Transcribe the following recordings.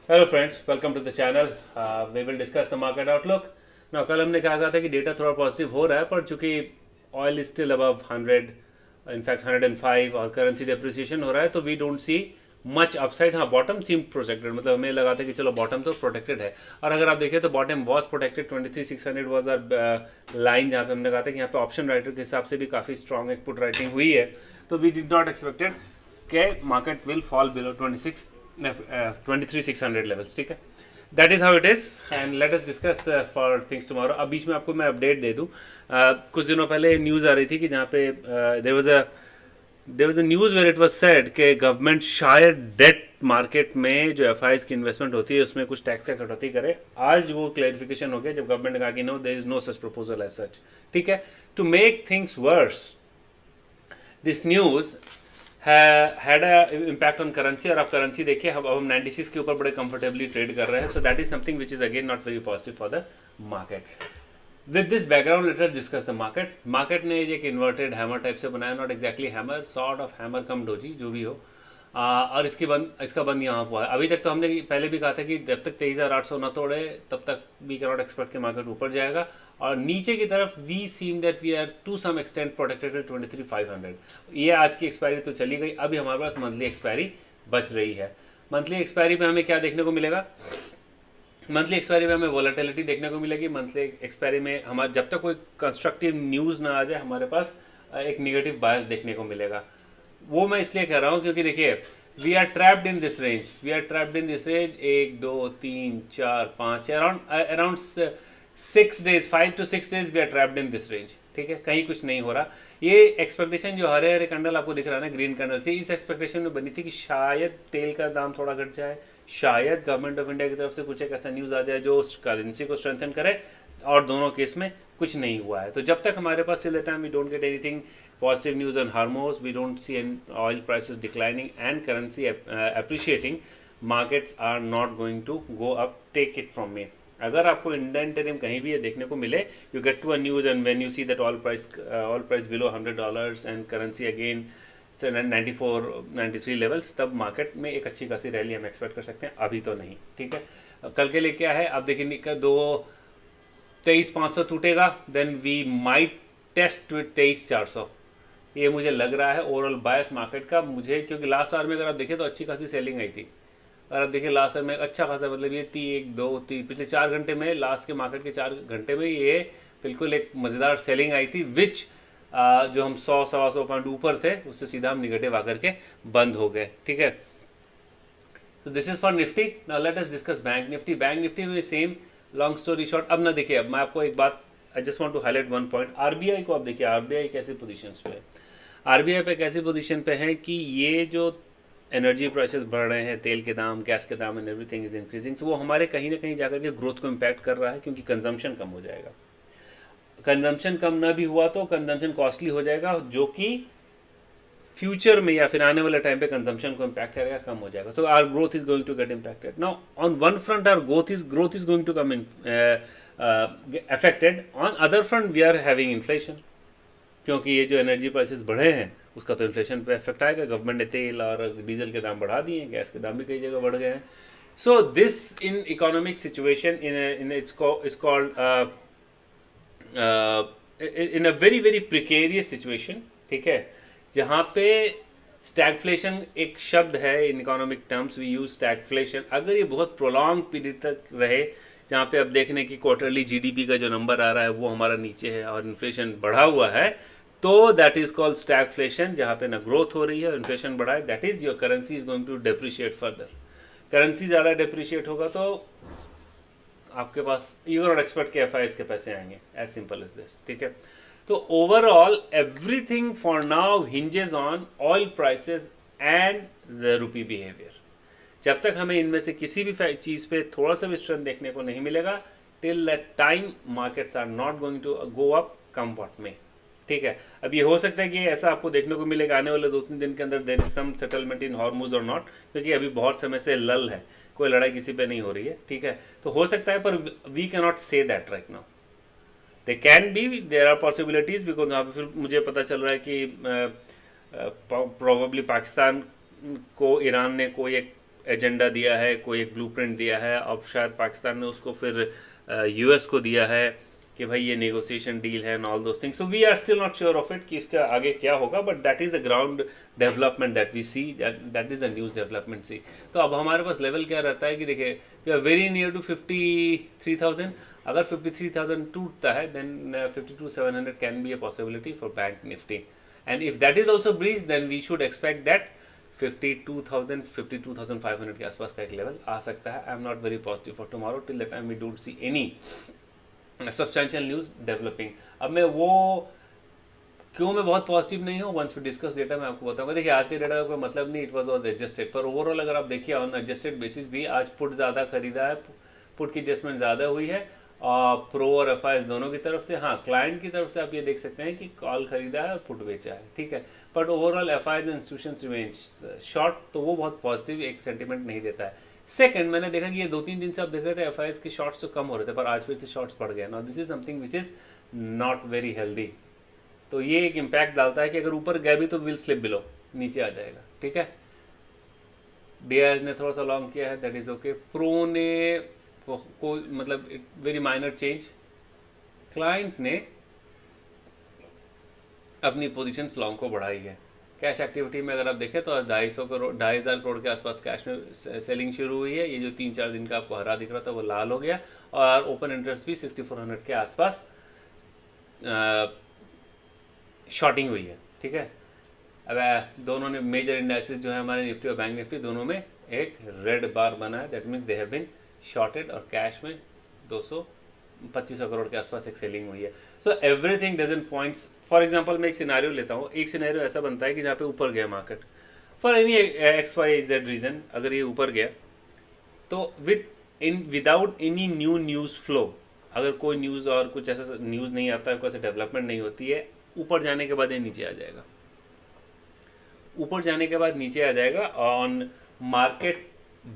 Hello friends, welcome to the channel. We will discuss the market outlook. ना कल हमने कहा था कि डेटा थोड़ा पॉजिटिव हो रहा है, पर चूंकि oil is still above 100, in fact 105, और करेंसी डेप्रिसिएशन हो रहा है, तो we don't see much upside. हाँ, बॉटम सीम प्रोटेक्टेड, मतलब हमें लगा था कि चलो बॉटम तो प्रोटेक्टेड है। और अगर आप देखिए तो bottom was protected. 23,600 was our line जहाँ पे हमने कहा था कि यहाँ पे ऑप्शन राइटर के हिसाब से भी काफ़ी स्ट्रॉन्ग एक पुट राइटिंग हुई है। तो वी डिड नॉट एक्सपेक्टेड के market will fall below 23,600 levels. ठीक है, that is how it is and let us discuss for things tomorrow. अब बीच में आपको मैं अपडेट दे दूं। कुछ दिनों पहले न्यूज़ आ रही थी कि जहाँ पे there was a news where it was said कि गवर्नमेंट शायद डेट मार्केट में जो एफ की इन्वेस्टमेंट होती है उसमें कुछ टैक्स का कटौती करे। आज वो क्लैरिफिकेशन हो गया जब गवर्नमेंट ने कहा कि no, there is no such proposal as such. ठीक है, to make things worse, this news had a impact on currency. और आप करेंसी देखिए, अब हम 96 के ऊपर बड़े कंफर्टेबली ट्रेड कर रहे हैं। So that is something which is again not very positive for the market. With this background late us discuss the market. Market ने एक इन्वर्टेड हैमर टाइप से बनाया, not exactly hammer, sort of hammer come doji, जो भी हो। और इसका बंद यहाँ हुआ है। अभी तक तो हमने पहले भी कहा था कि जब तक 23,800 न तोड़े तब तक वी कैन नॉट एक्सपेक्ट के मार्केट ऊपर जाएगा। और नीचे की तरफ we seem that we are to some extent protected at 23,500। ये आज की एक्सपायरी तो चली गई, अभी हमारे पास मंथली एक्सपायरी बच रही है। मंथली एक्सपायरी में हमें क्या देखने को मिलेगा? मंथली एक्सपायरी में हमें वॉलेटिलिटी देखने को मिलेगी। मंथली एक्सपायरी में हमारे जब तक कोई कंस्ट्रक्टिव न्यूज़ ना आ जाए, हमारे पास एक निगेटिव बायस देखने को मिलेगा। वो मैं इसलिए कह रहा हूँ क्योंकि देखिए, we are trapped in this range, we are trapped in this range 1 2 3 4 5, around around 6 days, 5 to 6 days we are trapped in this range. ठीक है, कहीं कुछ नहीं हो रहा। ये एक्सपेक्टेशन जो हरे हरे कंडल आपको दिख रहा है ना, ग्रीन कंडल से, इस एक्सपेक्टेशन में बनी थी कि शायद तेल का दाम थोड़ा घट जाए, शायद गवर्नमेंट ऑफ इंडिया की तरफ से कुछ एक ऐसा न्यूज़ आ जाए जो करेंसी को स्ट्रेंथन करे। और दोनों केस में कुछ नहीं हुआ है। तो जब तक हमारे पास till the time we don't get anything positive news on Hormuz, we don't see any oil prices declining and currency appreciating, markets are not going to go up. Take it from me. अगर आपको Indian टेरिम कहीं भी ये देखने को मिले, you get to a news and when you see that all price below $100 and currency again 94 93 levels, तब market में एक अच्छी खासी रैली हम एक्सपेक्ट कर सकते हैं। अभी तो नहीं। ठीक है, कल के लिए क्या है आप देखिए, 23,500 टूटेगा, then we might test with 23,400। ये मुझे लग रहा है ओवरऑल बायस मार्केट का मुझे, क्योंकि लास्ट आवर में अगर आप देखें तो अच्छी खासी सेलिंग आई थी। अगर आप देखिए लास्ट आवर में अच्छा खासा, मतलब ये 1 2 3 पिछले 4 घंटे में, लास्ट के मार्केट के 4 घंटे में ये बिल्कुल एक मज़ेदार सेलिंग आई थी, विच जो हम 100 सवा 100 पॉइंट ऊपर थे उससे सीधा हम निगेटिव आकर के बंद हो गए। ठीक है, तो this is for Nifty. Now let us discuss bank Nifty. Bank Nifty में सेम, लॉन्ग स्टोरी शॉर्ट। अब ना देखिए, अब मैं आपको एक बात, I just want to highlight one point. RBI को आप देखिए, आरबीआई कैसी पोजीशंस पे है। आरबीआई पे कैसी पोजीशन पे है कि ये जो एनर्जी प्राइसेस बढ़ रहे हैं, तेल के दाम, गैस के दाम एंड एवरीथिंग इज इंक्रीजिंग, वो हमारे कहीं ना कहीं जाकर के ग्रोथ को इम्पैक्ट कर रहा है, क्योंकि कंजम्पशन कम हो जाएगा। कंजम्पशन कम ना भी हुआ तो कंजम्पशन कॉस्टली हो जाएगा, जो कि फ्यूचर में या फिर आने वाले टाइम पे कंजम्पशन को इम्पैक्ट करेगा, कम हो जाएगा। तो our growth is going to get impacted. Now on one front our growth is going to come in affected, on other front we are having inflation, क्योंकि ये जो एनर्जी प्राइसेस बढ़े हैं उसका तो इन्फ्लेशन पे इफेक्ट आएगा। गवर्नमेंट ने तेल और डीजल के दाम बढ़ा दिए हैं, गैस के दाम भी कई जगह बढ़ गए हैं। So this in economic situation in it's called in a very very precarious situation. ठीक है, जहाँ पे स्टैगफ्लेशन एक शब्द है in economic terms, we use stagflation. अगर ये बहुत प्रोलॉन्ग पीरियड तक रहे, जहाँ पे अब देखने की क्वार्टरली जीडीपी का जो नंबर आ रहा है वो हमारा नीचे है और इन्फ्लेशन बढ़ा हुआ है, तो दैट इज कॉल्ड स्टैगफ्लेशन। जहाँ पे ना ग्रोथ हो रही है और इन्फ्लेशन बढ़ा है, that is your currency is going to depreciate further. Currency ज़्यादा डेप्रिशिएट होगा तो आपके पास यू नॉट एक्सपेक्ट के एफ के पैसे आएंगे, एज सिंपल एज दिस। ठीक है, तो overall everything for now hinges on oil prices and the rupee behaviour. जब तक हमें इनमें से किसी भी चीज़ पे थोड़ा सा भी स्ट्रेंथ देखने को नहीं मिलेगा, till that time markets are not going to go up come what में। ठीक है, अब ये हो सकता है कि ऐसा आपको देखने को मिलेगा आने वाले 2 3 दिन के अंदर, there is some settlement in Hormuz और नॉट, क्योंकि अभी बहुत समय से लल है, कोई लड़ाई किसी पे नहीं हो रही है। ठीक है, तो हो सकता है, पर we can not say that right now. They can be, there are possibilities, because यहाँ पे फिर मुझे पता चल रहा है कि प्रोबेबली पाकिस्तान को ईरान ने कोई एक एजेंडा दिया है, कोई एक ब्लूप्रिंट दिया है, अब शायद पाकिस्तान ने उसको फिर यूएस को दिया है कि भाई ये नेगोशिएशन डील है and all those things. So we are still not sure of it कि इसका आगे क्या होगा, but that is a ground development that we see, that is the news development see. तो अब हमारे पास लेवल क्या रहता है कि देखिए we are very near to 53,000. अगर 53,000 टूटता है then 52,700 can be a possibility for bank Nifty. And if that is also breach then we should expect that 52,000 52,500 के आसपास का एक लेवल आ सकता है. I am not very positive for tomorrow. Till that time we don't see any substantial news developing. अब मैं वो क्यों मैं बहुत पॉजिटिव नहीं हूँ, वंस वी डिस्कस डेटा मैं आपको बताऊंगा. देखिए आज के डेटा का कोई मतलब नहीं, इट वाज ऑल एडजस्टेड, पर ओवरऑल अगर आप देखिए ऑन एडजस्टेड बेसिस भी आज पुट ज़्यादा खरीदा है, पुट की एडजस्टमेंट ज़्यादा हुई है प्रो और एफ दोनों की तरफ से. हाँ, क्लाइंट की तरफ से आप ये देख सकते हैं कि कॉल खरीदा है और पुट बेचा है, ठीक है. But overall F institution remain short, तो वो बहुत पॉजिटिव एक सेंटीमेंट नहीं देता है. सेकंड, मैंने देखा कि ये 2-3 दिन से आप देख रहे थे एफ के शॉर्ट्स तो कम हो रहे थे, पर आज फिर से शॉर्ट्स बढ़ गए. Now this is something which is not very healthy. तो ये एक इम्पैक्ट डालता है कि अगर ऊपर गया भी तो विल स्लिप बिलो, नीचे आ जाएगा, ठीक है. डीआईएस ने थोड़ा सा लॉन्ग किया है, दैट इज ओके. प्रो ने को मतलब वेरी माइनर चेंज. क्लाइंट ने अपनी पोजीशंस लॉन्ग को बढ़ाई है. कैश एक्टिविटी में अगर आप देखें तो 2,500 करोड़ के आसपास कैश में सेलिंग शुरू हुई है. ये जो 3-4 दिन का आपको हरा दिख रहा था वो लाल हो गया, और ओपन इंटरेस्ट भी 6,400 के आसपास शॉर्टिंग हुई है, ठीक है. अब दोनों ने मेजर इंडाइसेस जो है हमारे निफ्टी और बैंक निफ्टी दोनों में एक रेड बार बना है, that means they have been shorted. और कैश में 200-2500 करोड़ के आसपास एक सेलिंग हुई है. So everything doesn't points. For example मैं एक सिनेरियो लेता हूँ. एक सिनेरियो ऐसा बनता है कि जहाँ पे ऊपर गया market for any XYZ reason, अगर ये ऊपर गया तो विदाउट एनी न्यूज़ फ्लो, अगर कोई न्यूज़ और कुछ ऐसा न्यूज़ नहीं आता है, कोई ऐसा डेवलपमेंट नहीं होती है, ऊपर जाने के बाद ये नीचे आ जाएगा. ऊपर जाने के बाद नीचे आ जाएगा. On market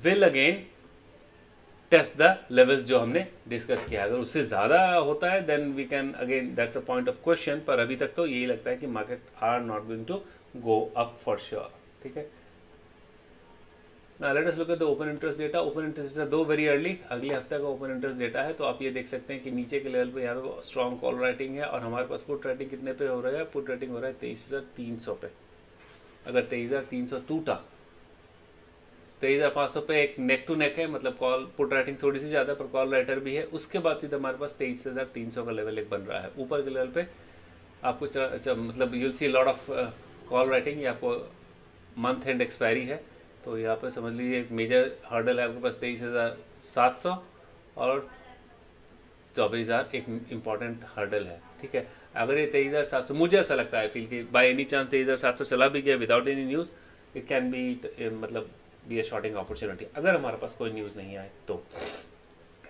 will again test the levels जो हमने डिस्कस किया. अगर उससे ज़्यादा होता है then we can again, that's a point of question. पर अभी तक तो यही लगता है कि market are not going to go up for sure, ठीक है. Now let us look at the open interest data. Open interest data दो वेरी अर्ली, अगले हफ्ते का ओपन इंटरेस्ट डेटा है. तो आप ये देख सकते हैं कि नीचे के लेवल पे यहाँ पे स्ट्रॉन्ग कॉल राइटिंग है, और हमारे पास पुट राइटिंग कितने पे हो रहा है? पुट राइटिंग हो रहा है 23,300 पे. अगर 23,300 टूटा, 23,500 पे एक नेक टू नेक है, मतलब कॉल पुट राइटिंग थोड़ी सी ज़्यादा पर कॉल राइटर भी है. उसके बाद सीधा हमारे पास 23,300 का लेवल एक बन रहा है. ऊपर के लेवल पे आपको मतलब you'll see lot of call writing. ये आपको मंथ एंड एक्सपायरी है, तो यहाँ पे समझ लीजिए एक मेजर हर्डल है आपके पास 23,700, और 24,000 एक इम्पॉर्टेंट हर्डल है, ठीक है. अगर ये 23,700, मुझे ऐसा लगता है फील कि बाय एनी चांस 23,700 चला भी गया without any news, it can be मतलब बी अ शॉर्टिंग अपॉर्चुनिटी, अगर हमारे पास कोई न्यूज़ नहीं आए तो.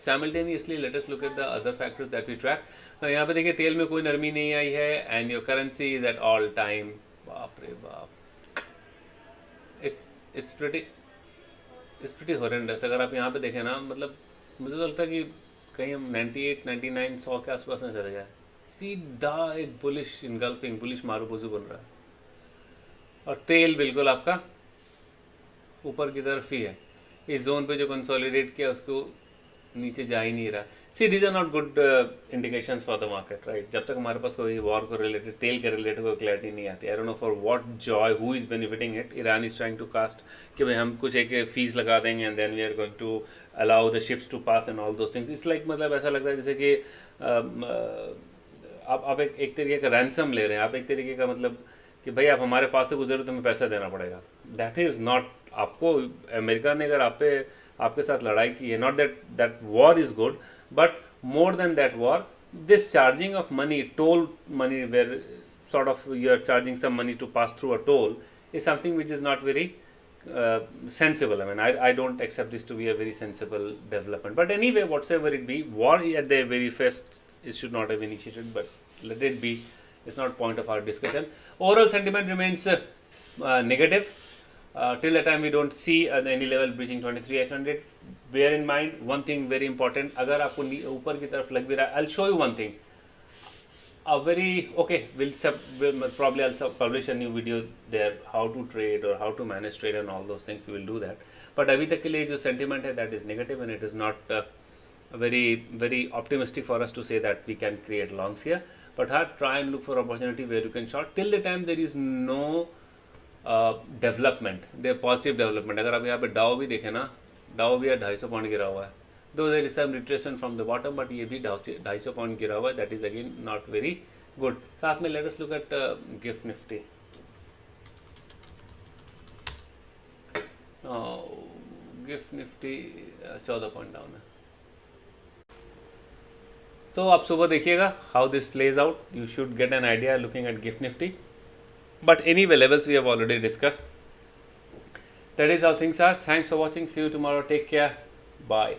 Simultaneously let us look at the other factors that we track. यहाँ पे देखिए तेल में कोई नरमी नहीं आई है, and your currency is at all time, बाप रे बाप, इट्स प्रिटी हॉरेंडस. अगर आप यहाँ पे देखें ना, मतलब मुझे तो लगता है कि कहीं हम 98, 99, 100 के आसपास में चले जाए. सीधा एक बुलिश इनगल्फिंग, बुलिश मारूबुजू बन रहा है, और तेल बिल्कुल आपका ऊपर की तरफ ही है. इस जोन पे जो कंसोलिडेट किया उसको नीचे जा ही नहीं रहा. See these are not good indications for the market, right. जब तक हमारे पास कोई वॉर को रिलेटेड, तेल के रिलेटेड कोई क्लैरिटी नहीं आती. I don't know for what joy, who is benefiting it. Iran is trying to cast कि भाई हम कुछ एक फीस लगा देंगे and then we are going to allow the ships to pass and all those things. It's like, मतलब ऐसा लगता है जैसे कि आप एक तरीके का रैंसम ले रहे हैं. आप एक तरीके का मतलब कि भाई आप हमारे पास से गुजरे तो हमें पैसा देना पड़ेगा. That is not. आपको अमेरिका ने अगर आपके साथ लड़ाई की है, not that war is good, but more than that war, this charging of money, toll money, where sort of you are charging some money to pass through a toll, is something which is not very sensible. I mean, I don't accept this to be a very sensible development. But anyway, whatsoever it be, war at the very first, it should not have initiated, but let it be. It's not point of our discussion. Overall sentiment remains negative. Till the time we don't see any level breaching 23,800. Bear in mind one thing very important. अगर आपको ऊपर की तरफ लग भी रहा है, I'll show you one thing. A very okay. We'll probably also publish a new video there, how to trade or how to manage trade and all those things. We will do that. But अभी तक के लिए जो sentiment है that is negative and it is not very optimistic for us to say that we can create longs here. But try and look for opportunity where you can short till the time there is no development, they positive development. अगर आप यहाँ पे डाओ भी देखें ना, डाओ भी 250 point गिरा हुआ है, though there is some retracement from the bottom, but ये भी 250 पॉइंट गिरा हुआ है. That is again not very good. साथ में let us look at gift Nifty. Gift Nifty 14 point down है. तो आप सुबह देखिएगा how this plays out. You should get an idea looking at gift Nifty. But anyway, levels we have already discussed. That is how things are. Thanks for watching. See you tomorrow. Take care. Bye.